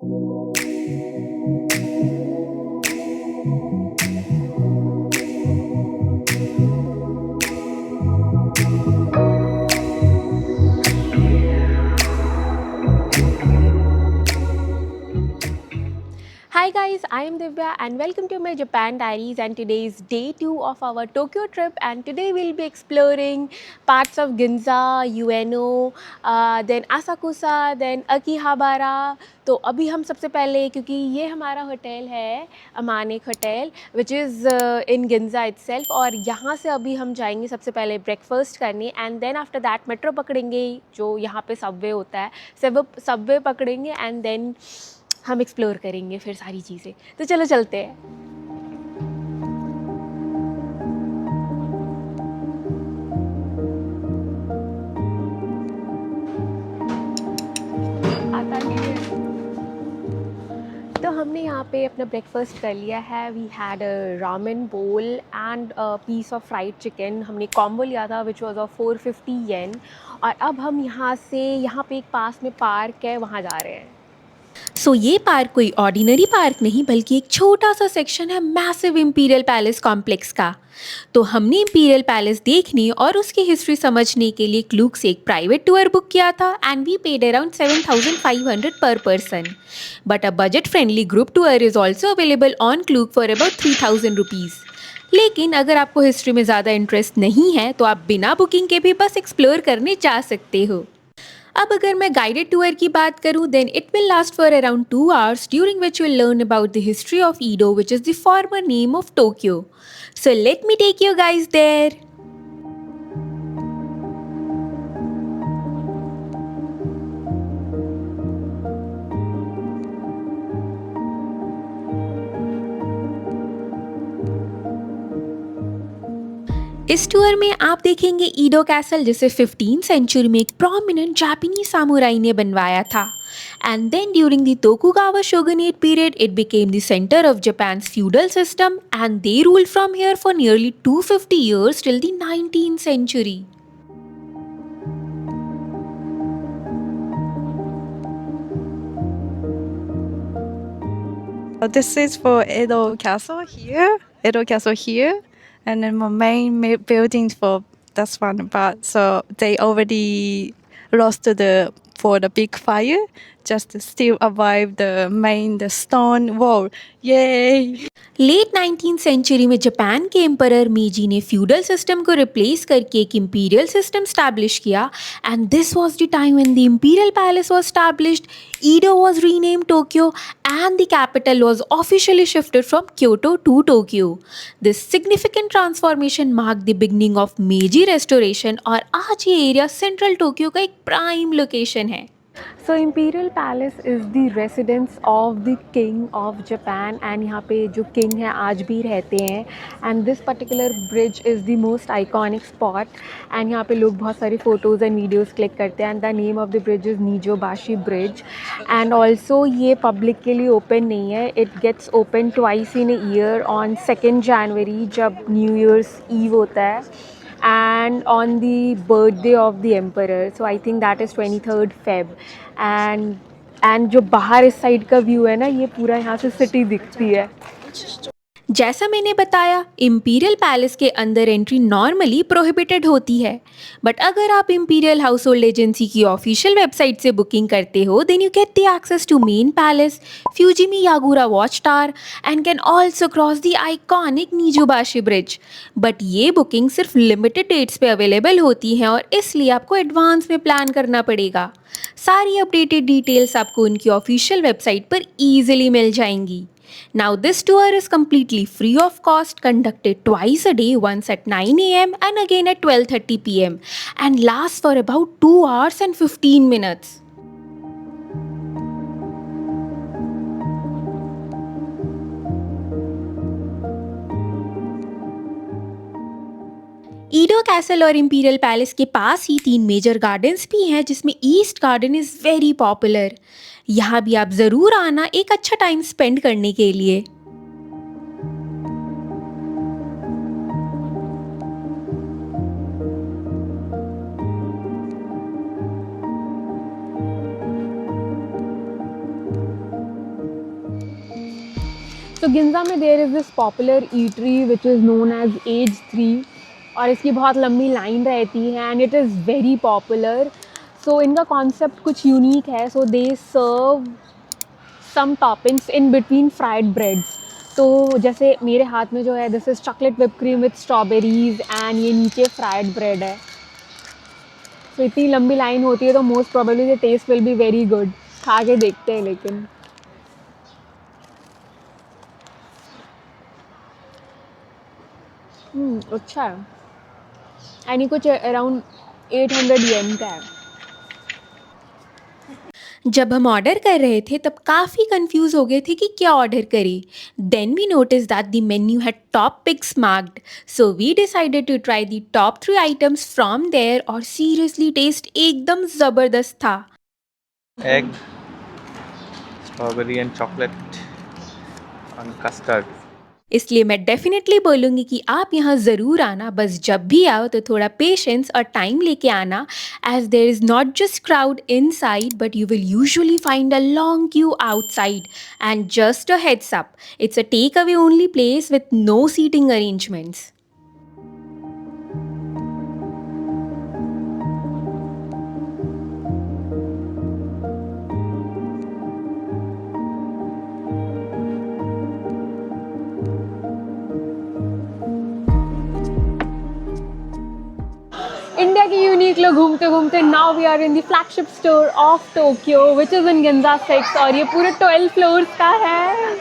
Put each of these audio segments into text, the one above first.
Hi guys, I am Divya and welcome to my Japan Diaries, and today is day 2 of our Tokyo trip, and today we'll be exploring parts of Ginza, Ueno, then Asakusa, then Akihabara. तो अभी हम सबसे पहले, क्योंकि ये हमारा hotel है अमानिक hotel which is in Ginza itself, और यहाँ से अभी हम जाएंगे सबसे पहले ब्रेकफास्ट करने, and then after that metro पकड़ेंगे जो यहाँ पे सबवे होता है, सबवे पकड़ेंगे एंड देन हम एक्सप्लोर करेंगे फिर सारी चीज़ें। तो चलो चलते हैं। आता नहीं है। तो हमने यहाँ पे अपना ब्रेकफास्ट कर लिया है। We had a ramen bowl and a piece of fried chicken. हमने कॉम्बो लिया था विच वॉज ऑफ 450 येन। और अब हम यहाँ पे एक पास में पार्क है, वहाँ जा रहे हैं। सो ये पार्क कोई ऑर्डिनरी पार्क नहीं बल्कि एक छोटा सा सेक्शन है मैसिव इंपीरियल पैलेस कॉम्प्लेक्स का। तो हमने इंपीरियल पैलेस देखने और उसकी हिस्ट्री समझने के लिए क्लूक से एक प्राइवेट टूर बुक किया था एंड वी पेड अराउंड 7,500 पर person. But a budget friendly group tour is also available on Klook for about 3,000 rupees. लेकिन अगर आपको हिस्ट्री में ज़्यादा इंटरेस्ट नहीं है तो आप बिना बुकिंग के भी बस एक्सप्लोर करने जा सकते हो। अब अगर मैं गाइडेड टूर की बात करूं then it will last for around 2 hours during which you will learn about the history of Edo which is the former name of Tokyo. So let me take you guys there. इस tour में आप देखेंगे ईडो castle जिसे 15th century में एक prominent Japanese samurai ने बनवाया था, and then during the Tokugawa shogunate period it became the centre of Japan's feudal system and they ruled from here for nearly 250 years till the 19th century. This is for Edo Castle here, and then my main buildings for this one. But so they already lost for the big fire, just still survive the stone wall. Yay! Late 19th century में Japan के emperor Meiji ने feudal system को replace करके एक imperial system establish किया, and this was the time when the imperial palace was established, Edo was renamed Tokyo and the capital was officially shifted from Kyoto to Tokyo. This significant transformation mark the beginning of Meiji Restoration और आज ये area central Tokyo का एक prime location है। So imperial palace is the residence of the king of Japan, and यहाँ पे जो king हैं आज भी रहते हैं, and this particular bridge is the most iconic spot, and यहाँ पे लोग बहुत सारी फ़ोटोज़ एंड वीडियोज़ क्लिक करते हैं, and the name of the bridge is Nijubashi bridge. And also ये पब्लिक के लिए ओपन नहीं है, it gets open twice in a year on 2nd January जब न्यू ईयर्स ईव होता है, and on the birthday of the emperor, so I think that is 23rd Feb, and जो बाहर इस साइड का व्यू है ना, ये पूरा यहाँ से सिटी दिखती है। जैसा मैंने बताया इंपीरियल पैलेस के अंदर एंट्री नॉर्मली प्रोहिबिटेड होती है, बट अगर आप इंपीरियल हाउस होल्ड एजेंसी की ऑफिशियल वेबसाइट से बुकिंग करते हो then you get the access to main palace, Fushimi Yagura watch tower and can also cross the iconic Nijubashi bridge. But ये booking सिर्फ लिमिटेड डेट्स पे available होती हैं और इसलिए आपको एडवांस में प्लान करना पड़ेगा। सारी अपडेटेड डिटेल्स आपको उनकी ऑफिशियल वेबसाइट पर ईजिली मिल जाएंगी। Now this tour is completely free of cost, conducted twice a day, once at 9 a.m. and again at 12:30 p.m. and lasts for about 2 hours and 15 minutes. ईडो castle और imperial palace के पास ही 3 major gardens भी हैं जिसमें east garden is very popular. यहाँ भी आप ज़रूर आना एक अच्छा टाइम स्पेंड करने के लिए। So गिंजा में there is this popular eatery which is known as Age 3 और इसकी बहुत लंबी लाइन रहती है and it is very popular. So इनका concept कुछ unique है. So they serve some toppings in between fried breads. तो जैसे मेरे हाथ में जो है this is chocolate whipped cream with strawberries and ये नीचे fried bread है. So इतनी लंबी लाइन होती है तो most probably the taste will be very good. खा के देखते हैं लेकिन. अच्छा है. एंड ये कुछ अराउंड 800 येन का है. जब हम ऑर्डर कर रहे थे तब काफ़ी कंफ्यूज हो गए थे कि क्या ऑर्डर करें. Then we notice that the menu had top picks marked, so we decided to try the top 3 items from there और सीरियसली टेस्ट एकदम ज़बरदस्त था. Egg, strawberry and chocolate and custard. इसलिए मैं डेफिनेटली बोलूँगी कि आप यहाँ ज़रूर आना. बस जब भी आओ तो थोड़ा पेशेंस और टाइम लेके आना, as there is not just crowd inside but you will usually find a long queue outside. And just a heads up, it's a take away only place with no seating arrangements. India के unique लोग घूमते घूमते now we are in the flagship store of Tokyo which is in Ginza 6 और ये पूरे 12 floors का है.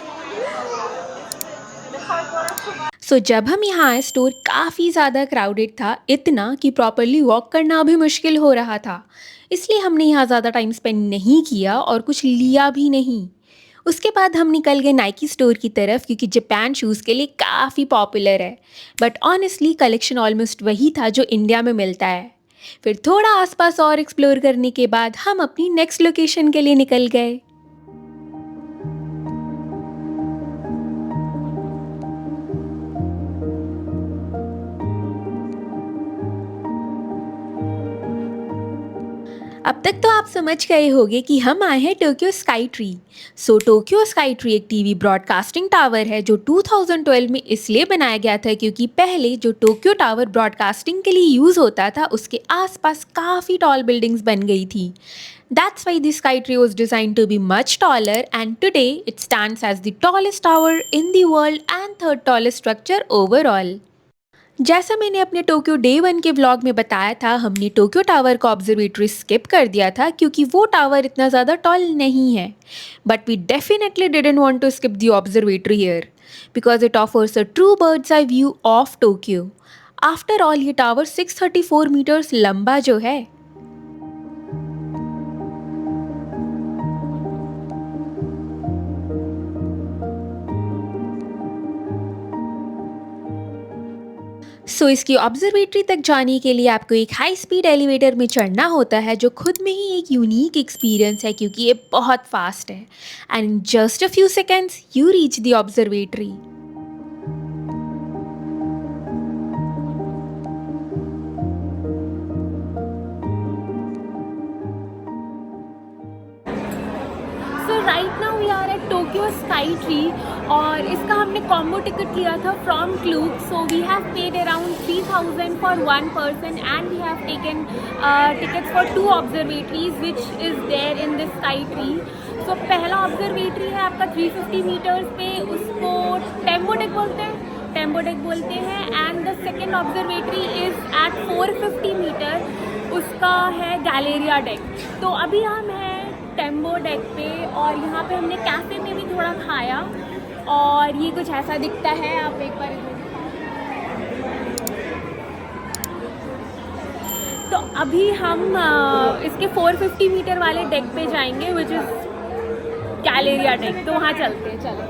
सो जब हम यहाँ आए स्टोर काफ़ी ज़्यादा क्राउडेड था, इतना कि प्रॉपरली वॉक करना भी मुश्किल हो रहा था. इसलिए हमने यहाँ ज़्यादा टाइम स्पेंड नहीं किया और कुछ लिया भी नहीं. उसके बाद हम निकल गए नाइकी स्टोर की तरफ क्योंकि जापान शूज़ के लिए काफ़ी पॉपुलर है. बट ऑनेस्टली कलेक्शन ऑलमोस्ट वही था जो इंडिया में मिलता है. फिर थोड़ा आसपास और एक्सप्लोर करने के बाद हम अपनी नेक्स्ट लोकेशन के लिए निकल गए. अब तक तो आप समझ गए होंगे कि हम आए हैं टोक्यो स्काई ट्री. सो टोक्यो स्काई ट्री एक टीवी ब्रॉडकास्टिंग टावर है जो 2012 में इसलिए बनाया गया था क्योंकि पहले जो टोक्यो टावर ब्रॉडकास्टिंग के लिए यूज़ होता था उसके आसपास काफ़ी टॉल बिल्डिंग्स बन गई थी. That's why the sky tree was designed to be much taller and today it stands as the tallest tower in the world and third tallest structure overall. जैसा मैंने अपने टोक्यो डे 1 के vlog में बताया था, हमने टोक्यो टावर का observatory skip कर दिया था क्योंकि वो टावर इतना ज़्यादा टॉल नहीं है. But we definitely didn't want to skip the observatory here because it offers a true bird's eye view of Tokyo. After all ये टावर 634 मीटर्स लंबा जो है. सो इसकी ऑब्जर्वेटरी तक जाने के लिए आपको एक हाई स्पीड एलिवेटर में चढ़ना होता है जो खुद में ही एक यूनिक एक्सपीरियंस है क्योंकि ये बहुत फास्ट है. And in just a few seconds you reach the observatory. Right now we are at Tokyo sky Tree और इसका हमने कॉम्बो टिकट लिया था from Klook. So we have paid around 3000 for 1 person and we have taken tickets for 2 observatories which is there in this sky tree. So पहला observatory है आपका 350 metres पे, उसको टेम्बो डेक बोलते हैं. And the second observatory is at 450 metre, उसका है Galleria deck. तो अभी हम हैं टेम्बो डेक पे और यहाँ पे हमने कैफ़े में भी थोड़ा खाया और ये कुछ ऐसा दिखता है. आप एक बार तो अभी हम इसके 450 मीटर वाले डेक पे जाएंगे विच इज़ गैलेरिया डेक. तो वहाँ चलते हैं, चलो.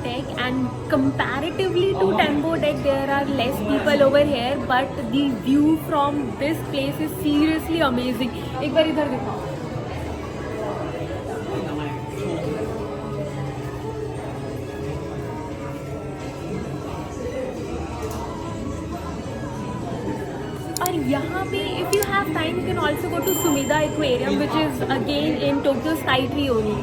Deck and comparatively to Tembo Deck there are less people over here but the view from this place is seriously amazing. एक बार इधर दिखाओ. यहाँ पे if you have time you can also go to Sumida Aquarium which is again in Tokyo Skytree only.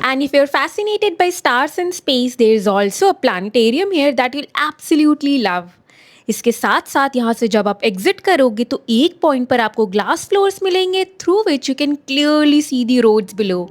And if you're fascinated by stars and space, there is also a planetarium here that you'll absolutely love. इसके साथ साथ यहाँ से जब आप exit करोगे तो एक पॉइंट पर आपको ग्लास फ्लोर्स मिलेंगे through which you can clearly see the roads below.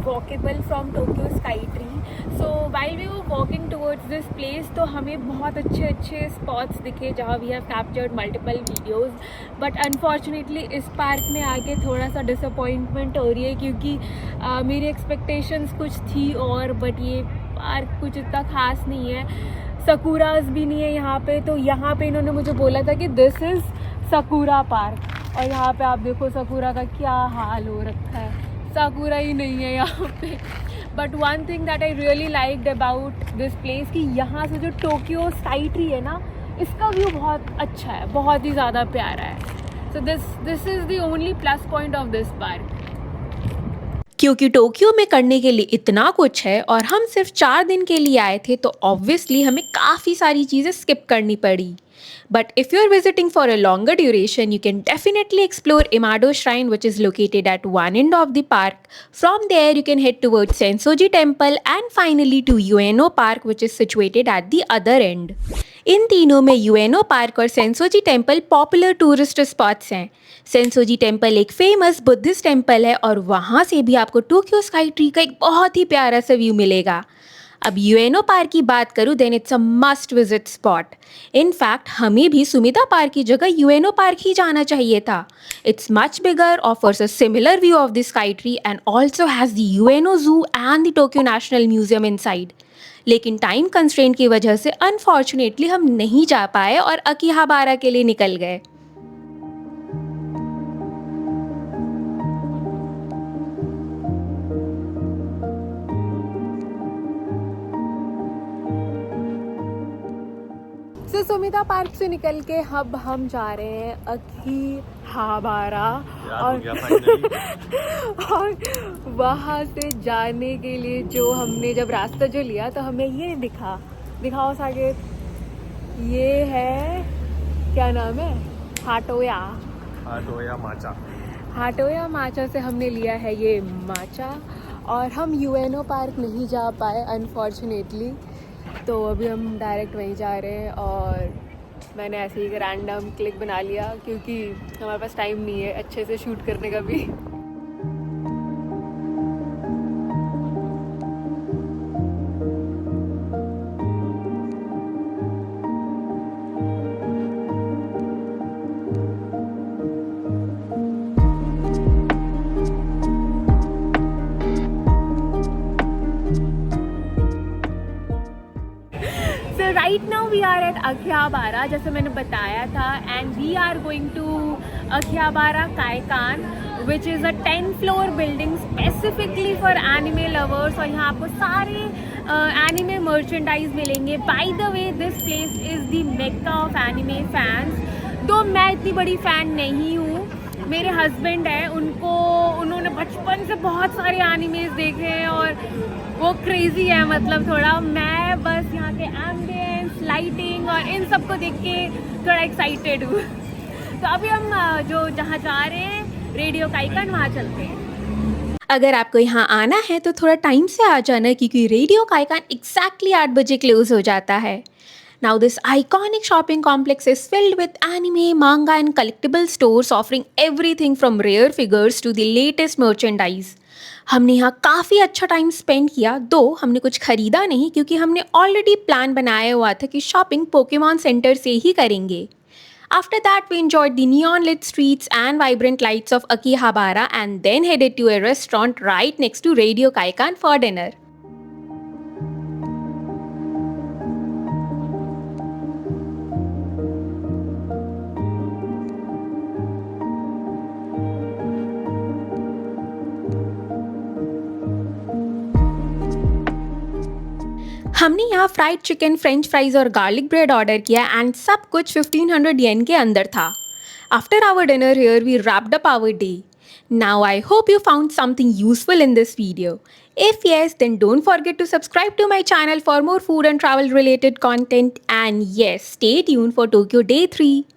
Walkable from Tokyo sky tree. So while we were walking towards this place तो हमें बहुत अच्छे स्पॉट्स दिखे जहाँ we have captured multiple videos. But unfortunately इस park में आके थोड़ा सा डिसअपॉइंटमेंट हो रही है क्योंकि मेरी एक्सपेक्टेशंस कुछ थी और बट ये पार्क कुछ इतना ख़ास नहीं है. सकुराज भी नहीं है यहाँ पे. तो यहाँ पे इन्होंने मुझे बोला था कि दिस इज़ सकूरा पार्क और यहाँ पे आप देखो सकूरा का क्या हाल हो रखा है. साकुरा ही नहीं है यहाँ पे. But one thing that I really liked about this place कि यहाँ से जो टोक्यो स्काई ट्री है ना इसका व्यू बहुत अच्छा है, बहुत ही ज़्यादा प्यारा है. So this is the only plus point of this park. क्योंकि टोक्यो में करने के लिए इतना कुछ है और हम सिर्फ 4 दिन के लिए आए थे तो ऑब्वियसली हमें काफ़ी सारी चीज़ें स्किप करनी पड़ी. But if you're visiting for a longer duration, you can definitely explore Imado Shrine, which is located at one end of the park. From there, you can head towards Sensoji Temple and finally to Ueno Park, which is situated at the other end. इन तीनों में यूएनो park और Sensoji temple popular tourist spots हैं. Sensoji temple एक famous Buddhist temple है और वहाँ से भी आपको टोक्यो स्काई ट्री का एक बहुत ही प्यारा सा व्यू मिलेगा. अब यूएनो पार्क की बात करूँ then it's a must visit spot. In fact हमें भी सुमिदा पार्क की जगह यूएनो पार्क ही जाना चाहिए था. It's much bigger, offers a similar view of the Sky Tree and also has the Ueno zoo and the Tokyo National Museum inside. लेकिन time constraint की वजह से अनफॉर्चुनेटली हम नहीं जा पाए और अकीहाबारा के लिए निकल गए. तो सुमिता पार्क से निकल के अब हम जा रहे हैं अकीहाबारा और वहाँ से जाने के लिए जो हमने जब रास्ता जो लिया तो हमें ये दिखाओ साकेत. ये है क्या नाम है, हाटोया माचा से हमने लिया है ये माचा और हम यूएनओ पार्क नहीं जा पाए अनफॉर्चुनेटली. तो अभी हम डायरेक्ट वहीं जा रहे हैं और मैंने ऐसे ही रैंडम क्लिक बना लिया क्योंकि हमारे पास टाइम नहीं है अच्छे से शूट करने का भी. Right now we are at Akihabara जैसे मैंने बताया था and we are going to Akihabara Kaikan which is a 10-floor building specifically for anime lovers और यहाँ आपको सारे anime merchandise मिलेंगे. By the way this place is the mecca of anime fans. तो मैं इतनी बड़ी फ़ैन नहीं हूँ, मेरे हस्बैंड हैं, उन्होंने बचपन से बहुत सारे एनिमेज देखे हैं और वो क्रेज़ी है मतलब थोड़ा. मैं बस यहाँ के एम्बियंस, लाइटिंग और इन सब को देख के थोड़ा एक्साइटेड हूँ. तो अभी हम जहाँ जा रहे हैं रेडियो काइकन वहाँ चलते हैं. अगर आपको यहाँ आना है तो थोड़ा टाइम से आ जाना क्योंकि रेडियो काइकन एग्जैक्टली 8 बजे क्लोज हो जाता है. Now this iconic shopping complex is filled with anime, manga and collectible stores offering everything from rare figures to the latest merchandise. हमने यहाँ काफ़ी अच्छा टाइम स्पेंड किया, दो हमने कुछ ख़रीदा नहीं क्योंकि हमने ऑलरेडी प्लान बनाया हुआ था कि शॉपिंग पोकेमॉन सेंटर से ही करेंगे. After that, we enjoyed the neon-lit streets and vibrant lights of Akihabara and then headed to a restaurant right next to Radio Kaikan for dinner. हमने यहाँ फ्राइड चिकन, फ्रेंच फ्राइज और garlic bread order किया and सब कुछ 1500 येन के अंदर था. After our dinner here, we wrapped up our day. Now I hope you found something useful in this video. If yes, then don't forget to subscribe to my channel for more food and travel related content. And yes, stay tuned for Tokyo Day 3.